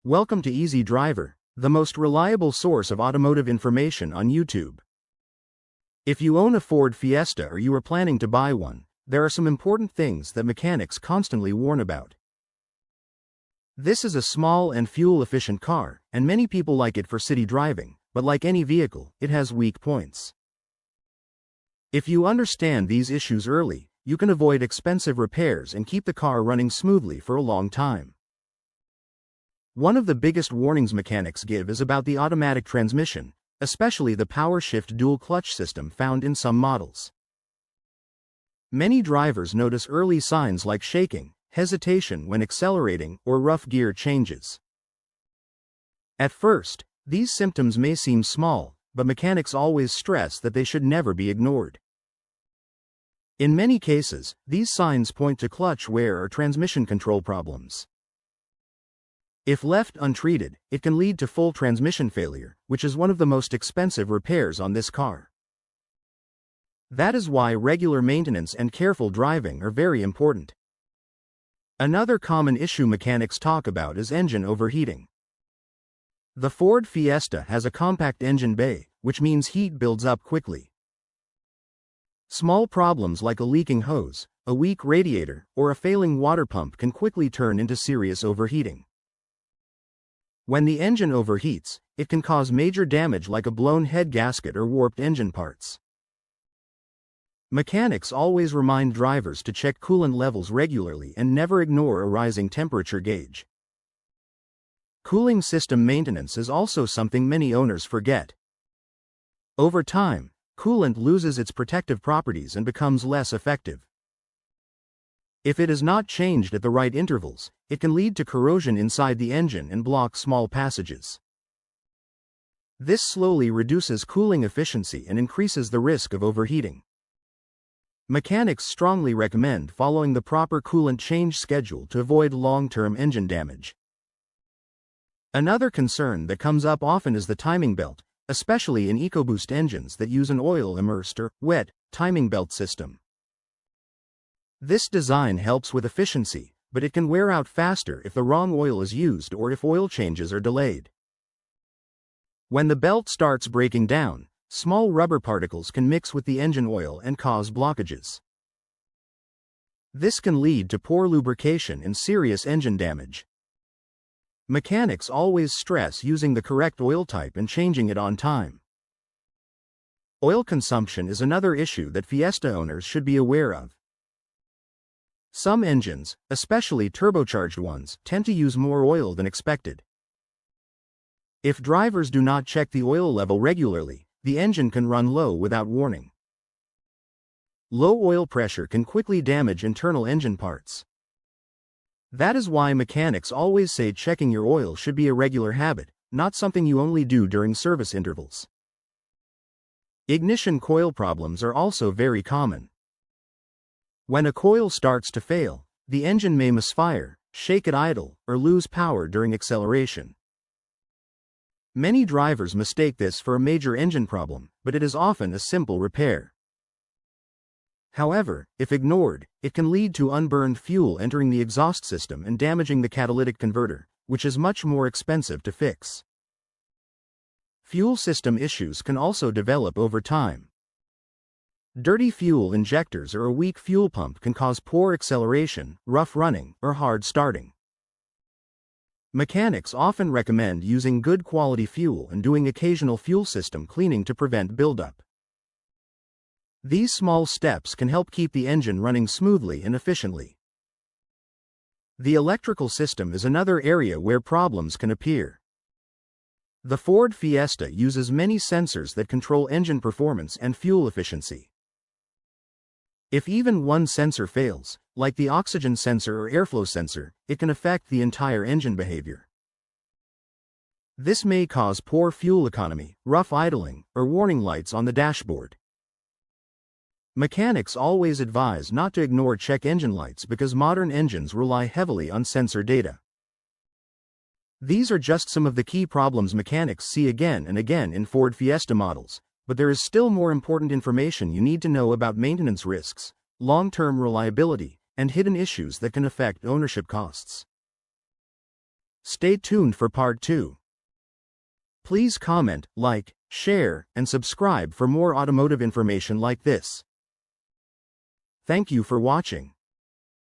Welcome to Easy Driver, the most reliable source of automotive information on YouTube. If you own a Ford Fiesta or you are planning to buy one, there are some important things that mechanics constantly warn about. This is a small and fuel-efficient car, and many people like it for city driving, but like any vehicle, it has weak points. If you understand these issues early, you can avoid expensive repairs and keep the car running smoothly for a long time. One of the biggest warnings mechanics give is about the automatic transmission, especially the power shift dual clutch system found in some models. Many drivers notice early signs like shaking, hesitation when accelerating, or rough gear changes. At first, these symptoms may seem small, but mechanics always stress that they should never be ignored. In many cases, these signs point to clutch wear or transmission control problems. If left untreated, it can lead to full transmission failure, which is one of the most expensive repairs on this car. That is why regular maintenance and careful driving are very important. Another common issue mechanics talk about is engine overheating. The Ford Fiesta has a compact engine bay, which means heat builds up quickly. Small problems like a leaking hose, a weak radiator, or a failing water pump can quickly turn into serious overheating. When the engine overheats, it can cause major damage like a blown head gasket or warped engine parts. Mechanics always remind drivers to check coolant levels regularly and never ignore a rising temperature gauge. Cooling system maintenance is also something many owners forget. Over time, coolant loses its protective properties and becomes less effective. If it is not changed at the right intervals, it can lead to corrosion inside the engine and block small passages. This slowly reduces cooling efficiency and increases the risk of overheating. Mechanics strongly recommend following the proper coolant change schedule to avoid long-term engine damage. Another concern that comes up often is the timing belt, especially in EcoBoost engines that use an oil-immersed or wet timing belt system. This design helps with efficiency, but it can wear out faster if the wrong oil is used or if oil changes are delayed. When the belt starts breaking down, small rubber particles can mix with the engine oil and cause blockages. This can lead to poor lubrication and serious engine damage. Mechanics always stress using the correct oil type and changing it on time. Oil consumption is another issue that Fiesta owners should be aware of. Some engines, especially turbocharged ones, tend to use more oil than expected. If drivers do not check the oil level regularly, the engine can run low without warning. Low oil pressure can quickly damage internal engine parts. That is why mechanics always say checking your oil should be a regular habit, not something you only do during service intervals. Ignition coil problems are also very common. When a coil starts to fail, the engine may misfire, shake at idle, or lose power during acceleration. Many drivers mistake this for a major engine problem, but it is often a simple repair. However, if ignored, it can lead to unburned fuel entering the exhaust system and damaging the catalytic converter, which is much more expensive to fix. Fuel system issues can also develop over time. Dirty fuel injectors or a weak fuel pump can cause poor acceleration, rough running, or hard starting. Mechanics often recommend using good quality fuel and doing occasional fuel system cleaning to prevent buildup. These small steps can help keep the engine running smoothly and efficiently. The electrical system is another area where problems can appear. The Ford Fiesta uses many sensors that control engine performance and fuel efficiency. If even one sensor fails, like the oxygen sensor or airflow sensor, it can affect the entire engine behavior. This may cause poor fuel economy, rough idling, or warning lights on the dashboard. Mechanics always advise not to ignore check engine lights because modern engines rely heavily on sensor data. These are just some of the key problems mechanics see again and again in Ford Fiesta models, but there is still more important information you need to know about maintenance risks, long-term reliability, and hidden issues that can affect ownership costs. Stay tuned for part 2. Please comment, like, share, and subscribe for more automotive information like this. Thank you for watching.